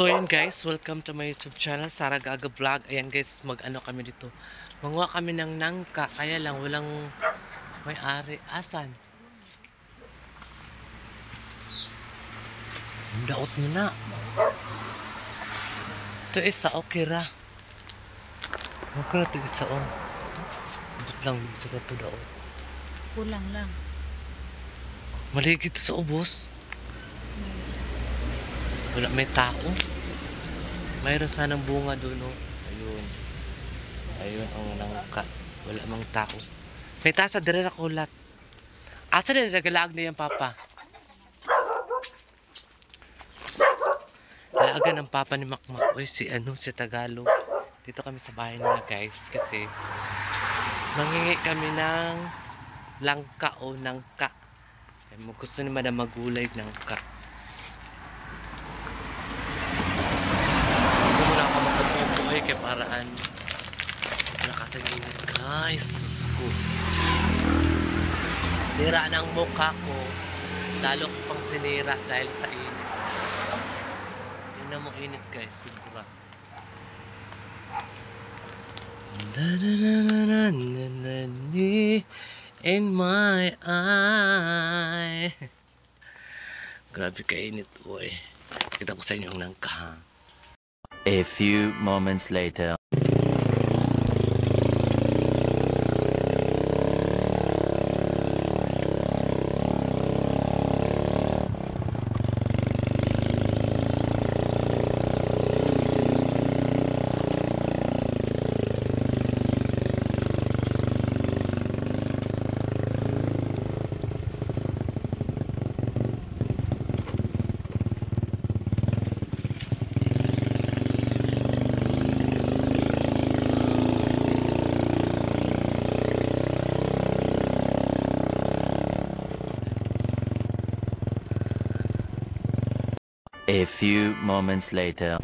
So yun guys, welcome to my YouTube channel, Sara Gaga Vlog. Ayan guys, mag-ano kami dito. Manguha kami ng nangka, kaya lang walang may-ari. Asan? Daot mo na. Ito isa, okay ra. Okay na ito isa, oh. Dito lang, dito ka ito daot. Kulang lang. Maligid sa ubos. Wala may tao. Mayroon sanang bunga doon, oh. Ayun. Ayun ang nangka. Wala mang tao. May tasa, dire na kulat. Asa din nagalaag na yan, Papa? Laagan ang Papa ni Makmak. Uy, si Tagalog. Dito kami sa bahay nila, guys. Kasi, mangingi kami ng langka o nangka. Gusto ni Madam magulay nangka. Hindi mo na ako makapagpuhay kay paraan. Nakasagilid, guys. Susko. Sira ng mukha ko. Lalo ko pang sinira dahil sa init. Tingnan mo init, guys. Sigura. In my eye. Grabe kainit, boy. Kita ko sa inyo ang nangka. A few moments later. A few moments later.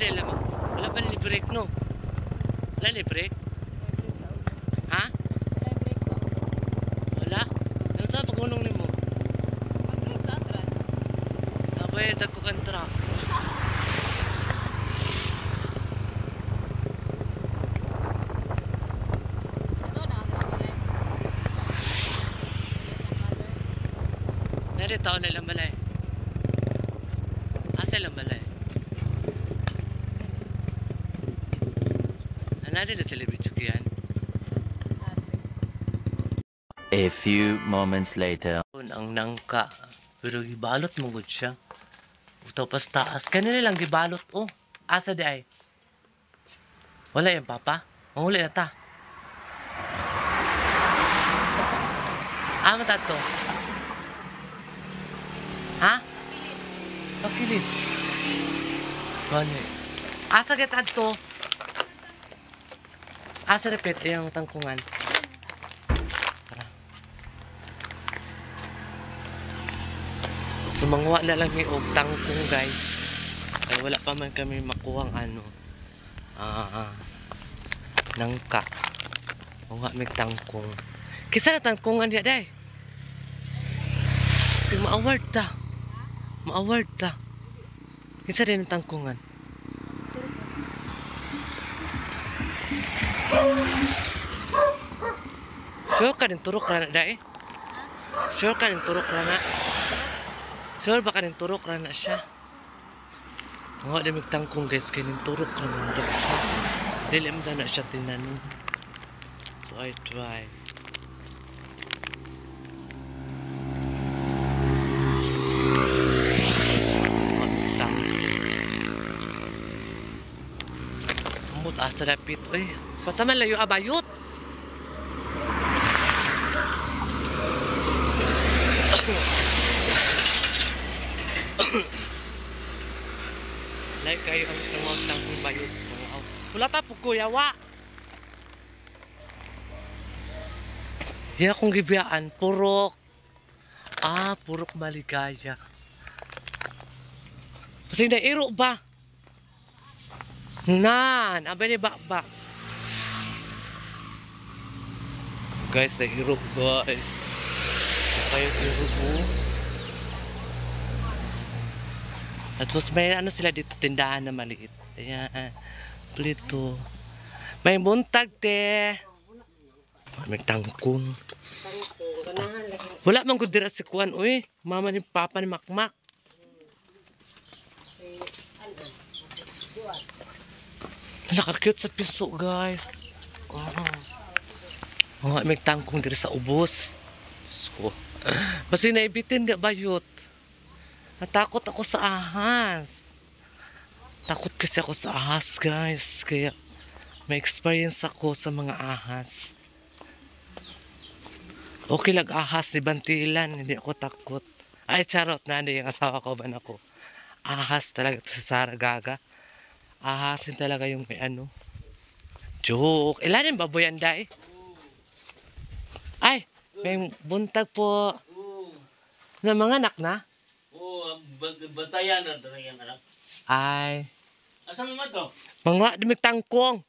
Wala pa ni-break, no? Wala ni-break? Ha? Wala? Ano sa pag-unong ni mo? Napay, dagkukan truck. Nari tao na lang balay. Asa lang balay? Nari na sila bitsukian. A few moments later. Ang nangka. Pero gibalot mo gud siya. Utaw pas taas. Kanina lang gibalot, oh. Asa di ay? Wala yan, Papa. Mahuli na ta. Mata to. Ha? Pakilit. Gani. Asa getad to? Asa repeat yung tangkungan. Tara. Sumangwa na lang yung tangkong, guys. Kaya wala pa man kami makuhang nangka. O nga may tangkong. Kisa na tangkungan diya, day? Kasi ma-award ta. Isa din ang tangkungan. Sure ka din turok rana dai? Sure ka din turok rana? Sure ba ka din turok rana siya? Nga din magtangkong guys, kaya din turok rana siya. Dili mo na siya tinanong. So I try. Amot asa dapit. Uy, pataman layo abayot. Like kayo ang tawag ng bayot. Wala tapos kuyawa. Yan akong gibiyaan, purok. Purok maligaya. Kasi nairo ba? Nan, abay ni bakbak. Guys, nairo guys. Kayo iro po. At was may ano sila dito, tindahan na maliit. Ayan, plito. May buntag te. May tangkong. Wala man gud dira si Kuan, uy. Mama ni Papa ni Makmak. Nakakute sa piso, guys. May tangkong dira sa ubos. So, basi naibitin di bayot. Natakot ako sa ahas. Takot kasi ako sa ahas, guys. Kaya may experience ako sa mga ahas. Okay lang ahas ni Bantilan, hindi ako takot. Ay, charot na, hindi yung asawa ko ba ako. Ahas talaga sa Saragaga. Ahasin talaga yung may ano. Joke. Ilan yung baboy anday? Ay, may buntag po. Na mga anak na? Oo, batayan na talaga yung anak. Ay. Asa mo to? Mga dumigtangkong.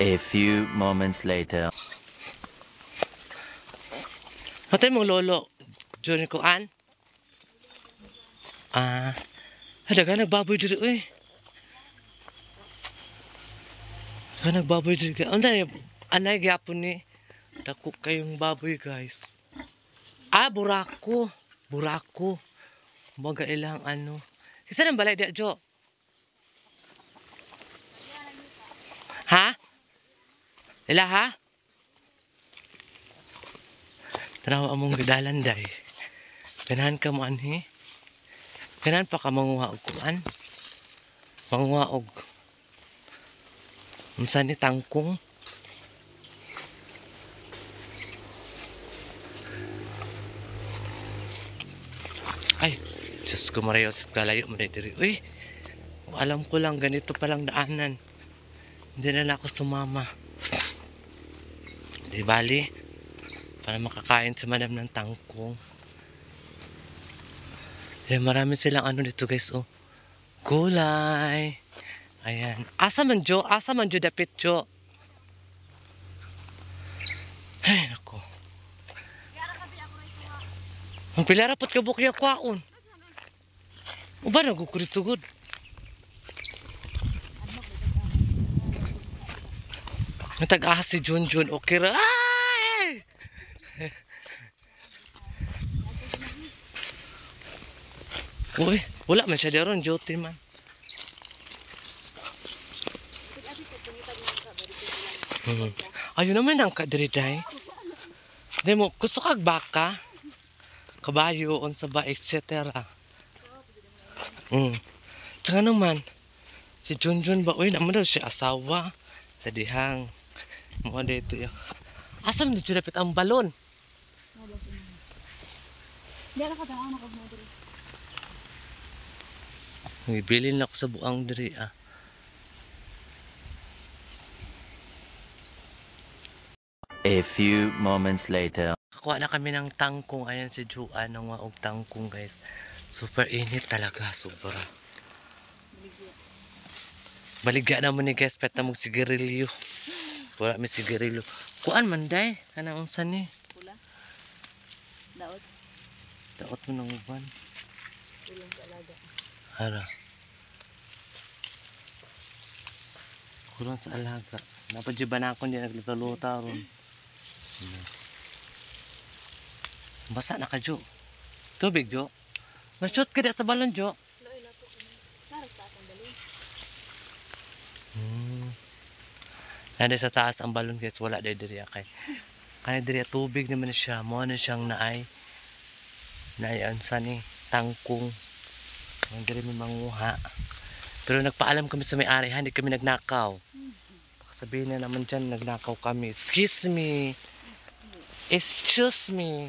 A few moments later. Patay mong lolo. Johnny ko an? Halaga nagbaboy dito eh. Halaga nagbaboy dito. Anay gyapon ni. Dako kayong baboy guys. Burako. Burako. Baga ilang ano. Kisa nang balay di Jo? Ha? Ila ha? Tanawa among gidalan day. Ganahan ka mo anhi. Ganahan pa ka manguha og kuan. Manguha og unsa ni tangkong. Ay, Diyos ko Maria Joseph, kalayo mo na diri. Uy, alam ko lang ganito palang daanan. Hindi na ako sumama. Di bali, para makakain sa madam ng tangkong. Marami silang ano dito guys, oh. Gulay. Ayan. Asa man Jo? Asa man Jo dapit Jo? Ay, nako. Ang pilara pot ka bukya kwaon. Uba na gukuritugod. Natag-ahas si Junjun. Okay ra. Ay! Uy, wala man siya daron, Joti man. Ayun naman ang kadiriday. Di mo, gusto kag baka? Kabayo, unsa ba, etc. Tsaka naman, si Junjun ba, uy, naman daw siya asawa sa dihang. Mga dito yun. Asam dito lapit ang balon? Hindi ako tanaw na kag diri. Ibilin na ako sa buang diri ah. A few moments later. Kuha na kami ng tangkong. Ayan si Juan ng waog tangkong guys. Super init talaga. Sobra. Baligya na mo ni guys. Pet na mong sigarilyo. Wala may sigarilyo. Kuan man day. Kanang unsan ni? Pula. Daot. Daot mo ng uban. Tulong sa alaga. Hara. Kurang sa alaga. Dapat di ba na ako hindi nagluta-luta ron. Basa na ka, Jo. Tubig, Jo. Mas-shoot ka sa balon, Jo. Loy, lato ko na. Naras ta akong dali. Nanda sa taas ang balon, guys. Wala diri kay. Kaya diri tubig naman siya. Mo na siyang naay. Naay ansa ni tangkong. Ang diri may manguha. Pero nagpaalam kami sa may-ari, hindi kami nagnakaw. Baka sabihin na naman dyan, nagnakaw kami. Excuse me. Excuse me.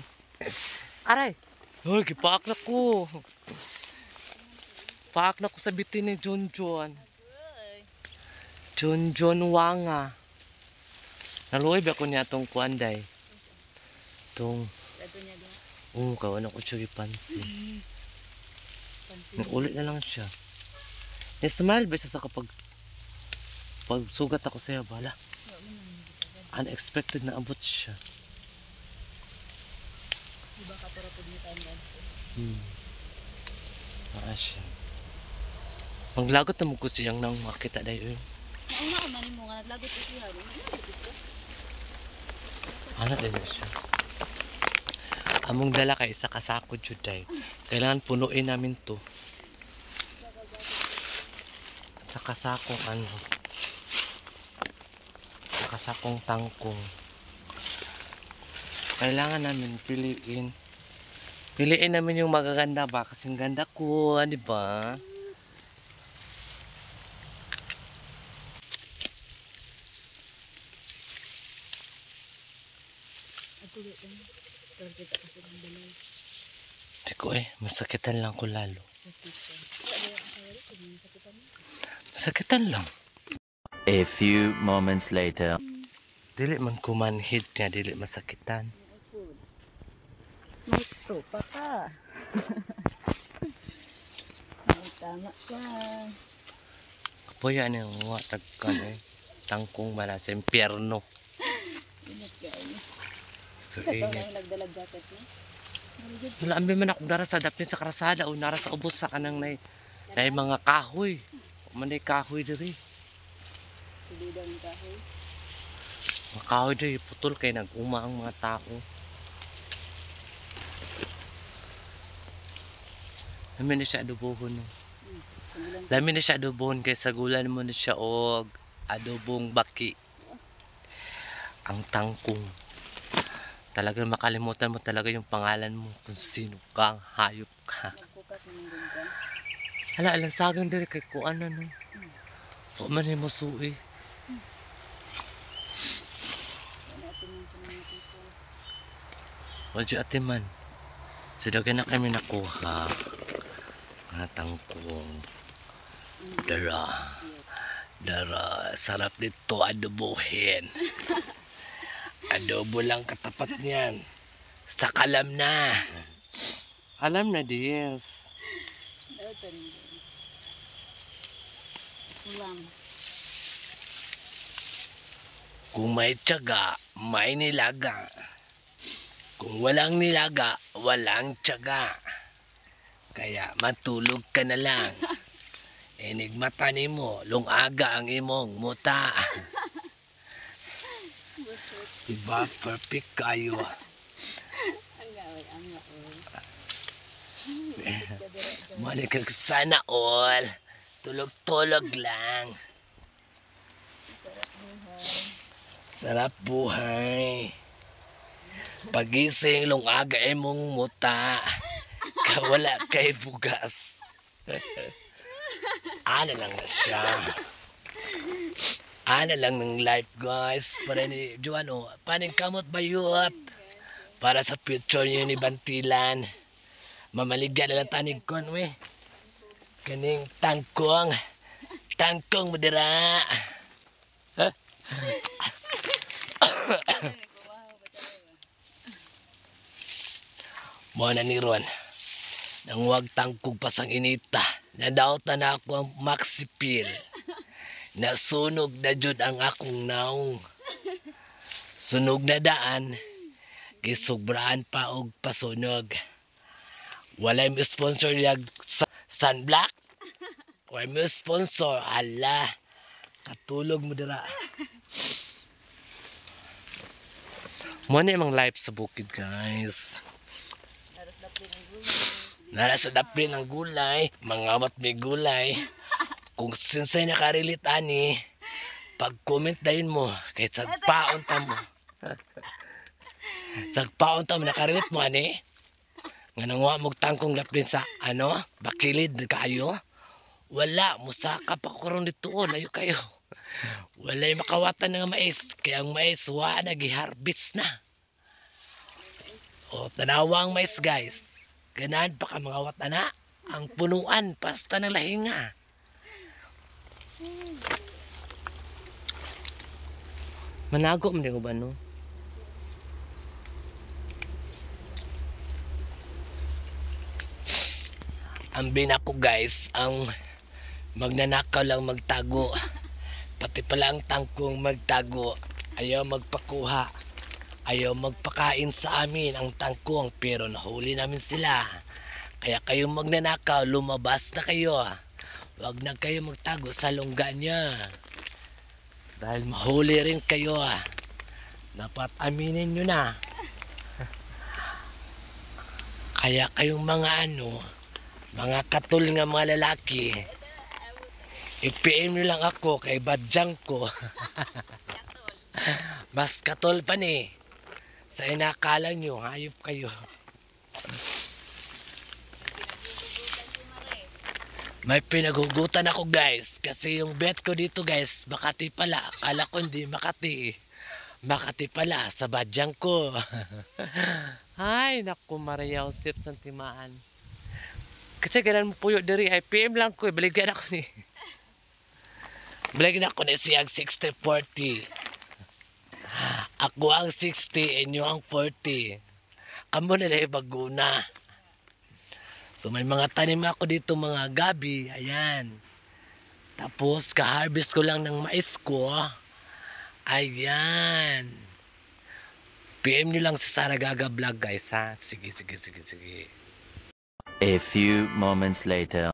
Aray! Hoy, kipaak na ko. Paak na ko sa bitin ni John John. John John Wanga. Naluoy ba ko niya itong kuanday? Itong, Lato niya diha. kawan ako siya ipansin. Pansin. Ulit na lang siya. Smile ba siya sa kapag pag sugat ako sa'yo, bala. Unexpected na abot siya. Iba ka para pud ni tanan. Siya. Ang lagot na mo ko siyang nang makita dayo. Nauna man nimo nga naglagot ko siya. Ano din na siya? Among dala kay isa kasako juday. Kailangan punuin namin to. Sa kasakong ano. Sa kasakong tangkong. Kailangan namin piliin. Piliin namin yung magaganda ba? Kasing ganda ko, di ba? Ako din. Pero kita kasi ng balay. Di ko masakitan lang ko lalo. Sakit ka. Ano ang sarili ko? Sakitan mo. Masakitan lang. A few moments later. Dili man kumanhid niya, dili masakitan. May tropa ka. May tama ka. Kapuya niya nga tagkan tangkong mara sa impyerno. Ingat ka. So, Ito na init. yung nagdalag jacket mo. Wala ambi man ako dara sa dapit sa karasada o nara sa ubos sa kanang nay mga kahoy. Manay kahoy diri. Sulidan ng kahoy. Mga kahoy diri putol kay nag-uma ang mga tao. Lamin na siya adobohon. No? Lamin na siya adobohon kay sagulan mo na siya og adobong baki. Ang tangkong. Talagang makalimutan mo talaga yung pangalan mo kung sino kang hayop ka. Nagkukat naman din ka. Hala, alang sagang diri kay kuan na no. O man mo suwi. Ano atin yung sa mga people. Wadyo ate man. Sidagan na kami nakuha. Mga tangkong. Dara. Dara. Sarap nito adobohin. Adobo lang katapat niyan. Sa kalam na. Alam na, Diaz. Ito rin. Ulam. Kung may tiyaga, may nilaga. Kung walang nilaga, walang tiyaga. Kaya matulog ka na lang. Enigmata nimo, lungaga ang imong muta. Diba? Perfect kayo. Ang gawin, ang gawin. Mali ka sana all. Tulog-tulog lang. Sarap buhay. Pagising lungaga imong muta. Kawala kay bugas. Ano lang na siya. Ano lang ng life guys. Para ni Juano, paning kamot bayot. Para sa future niyo ni Bantilan. Mamaligyan na lang tanig kon we. Kaning tangkong. Tangkong modera. Mo na ni Ron. Nang wag tangkog pasang inita. Nadaot na ako ang Maxipil. Nasunog na jud ang akong naong. Sunog na daan. Gisubraan pa og pasunog. Walay mo sponsor yung sunblock. Walay mo sponsor. Ala. Katulog mo dira. Muna yung life sa bukid, guys. Narasdap rin ang gulay. Mangawat may gulay. Kung sinsay nakarilit ani, pag-comment dahin mo, kahit sagpaon ta mo. Sagpaon ta mo, nakarilit mo ani. Nga nangwa mong tangkong lapin sa, bakilid kayo. Wala, musaka pa ko ron dito, layo kayo. Wala'y makawatan ng mais, kaya ang mais, nag-harvest na. O, tanawa ang mais, guys. Ganahan pa ka mga watana. Ang punuan, pasta ng lahinga. Manago mo din ko ba, no? Ang binako, guys, ang magnanakaw lang magtago. Pati pala ang tangkong magtago. Ayaw magpakuha. Ayaw magpakain sa amin ang tangkong, pero nahuli namin sila. Kaya kayong magnanakaw, lumabas na kayo. Huwag na kayo magtago sa lungga niya. Dahil mahuli rin kayo. Dapat aminin nyo na. Kaya kayong mga mga katul nga mga lalaki, i-PM nyo lang ako kay badyang ko. Mas katul pa ni. Sa inakala nyo, hayop kayo. May pinaghugutan ako, guys. Kasi yung bet ko dito, guys, Makati pala. Akala ko hindi Makati. Makati pala, sa badyang ko. Ay, naku, Maria Josep Santimaan. Kasi ganun mo puyo diri. Ay, PM lang ko. Baligyan ako ni. Baligyan ako ni siyang 60-40. Ako ang 60, inyo ang 40. Kamu na lang baguna. So may mga tanim ako dito, mga gabi. Ayan. Tapos ka-harvest ko lang ng mais ko. Ayan. PM nyo lang si Sara Gaga Vlog, guys, ha. Sige. A few moments later.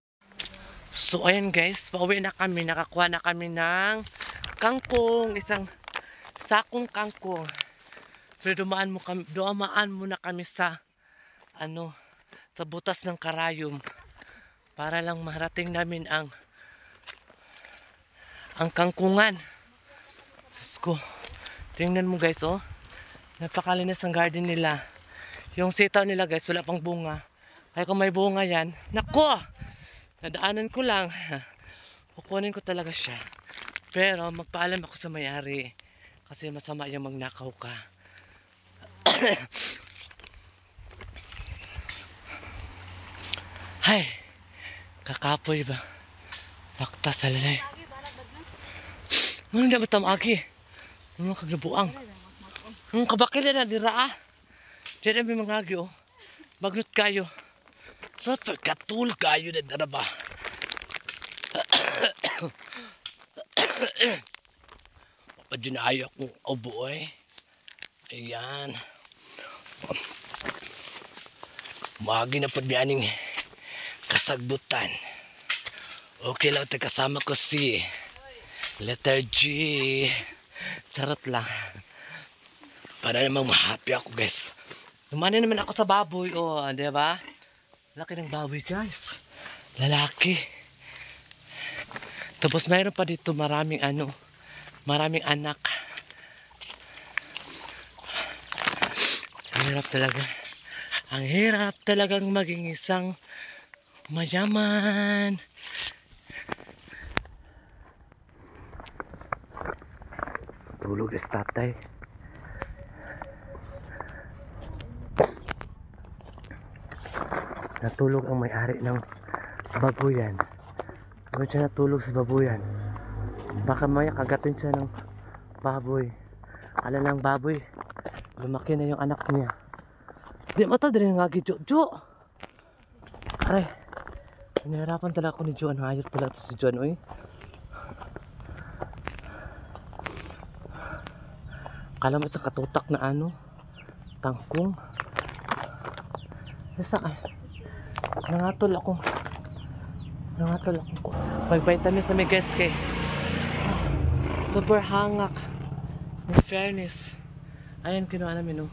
So ayan, guys, pauwi na kami. Nakakuha na kami ng kangkong. Isang sakong kangkong. Pero dumaan muna kami sa sa butas ng karayom para lang marating namin ang kangkungan. Diyos ko, tingnan mo, guys, oh. Napakalinis ang garden nila. Yung sitaw nila, guys, wala pang bunga. Kaya kung may bunga yan, nako! Nadaanan ko lang. Kukunin ko talaga siya. Pero magpaalam ako sa may-ari. Kasi masama yung magnakaw ka. Hay, kakapoy ba? Bakta sa lalay. Ano na ba tamagi? Ano kaglabuang? Ang kabakil na dira. Diyan may mga agyo. Bagnot kayo. So, katul kayo na dara ba? Padyo na ayaw akong ubo, eh. Ayan. Magi na pagbianing kasagbutan. Okay lang, kasama ko si letter G. Charot lang. Para namang ma-happy ako, guys. Lumani naman ako sa baboy, oh, di ba? Laki ng baboy, guys. Lalaki. Tapos mayroon pa dito maraming anak. Hirap talaga. Ang hirap talagang maging isang mayaman. Tulog is tatay. Natulog ang may-ari ng babuyan. Bakit siya natulog sa babuyan? Baka maya kagatin siya ng baboy. Akala lang baboy, lumaki na yung anak niya. Di mata din nga Jo. Aray, pinahirapan talaga ako ni Joan. Hayop talaga to si Joan, oy. Akala mo sa katutak na tangkong. Nasa Nangatol ako. Pag-vitamin sa may guys kay. Super hangak. In fairness. Ayan, kinuha namin, oh.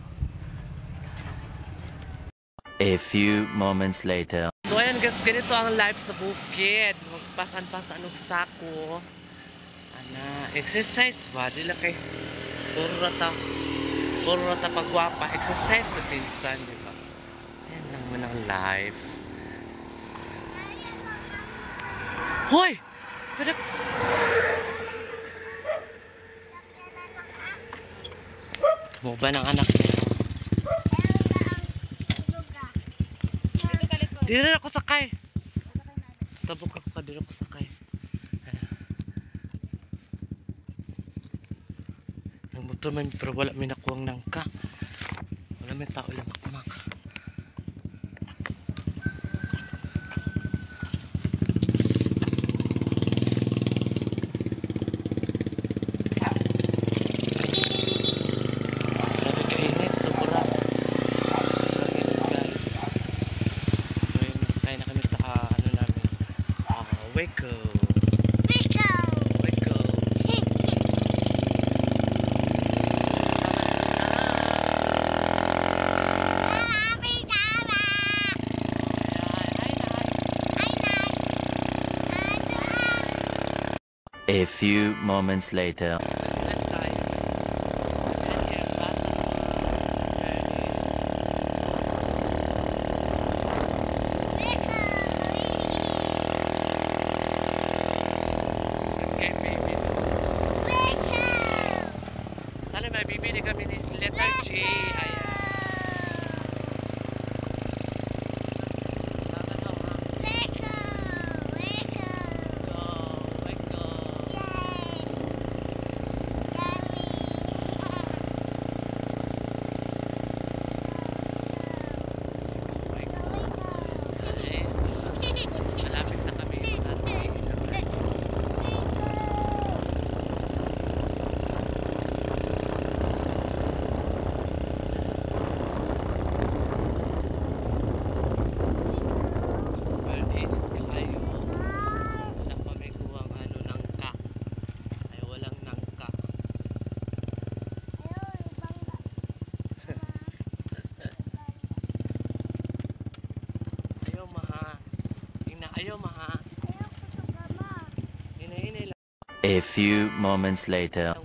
A few moments later. So ayan guys, ganito ang life sa bukid. Magpasan-pasan og sako. Ana, exercise ba? Dila kay puro rata pagwapa. Exercise patinsan, di ba? Ayan lang man ang life. Hoy! Padak! Mo ba ng anak niya? Di rin ako sakay. Tabok ako pa, di rin ako sakay. Ang motor man, pero wala may nakuwang nangka. Wala may tao lang makmak. Grabe kainit, sobra. Kaya na kami sa ano namin. Waco. Waco. A few moments later. Sana may bibili kami ni letter J. Ayan. Malapit na kami. Ayaw maha. A few moments later.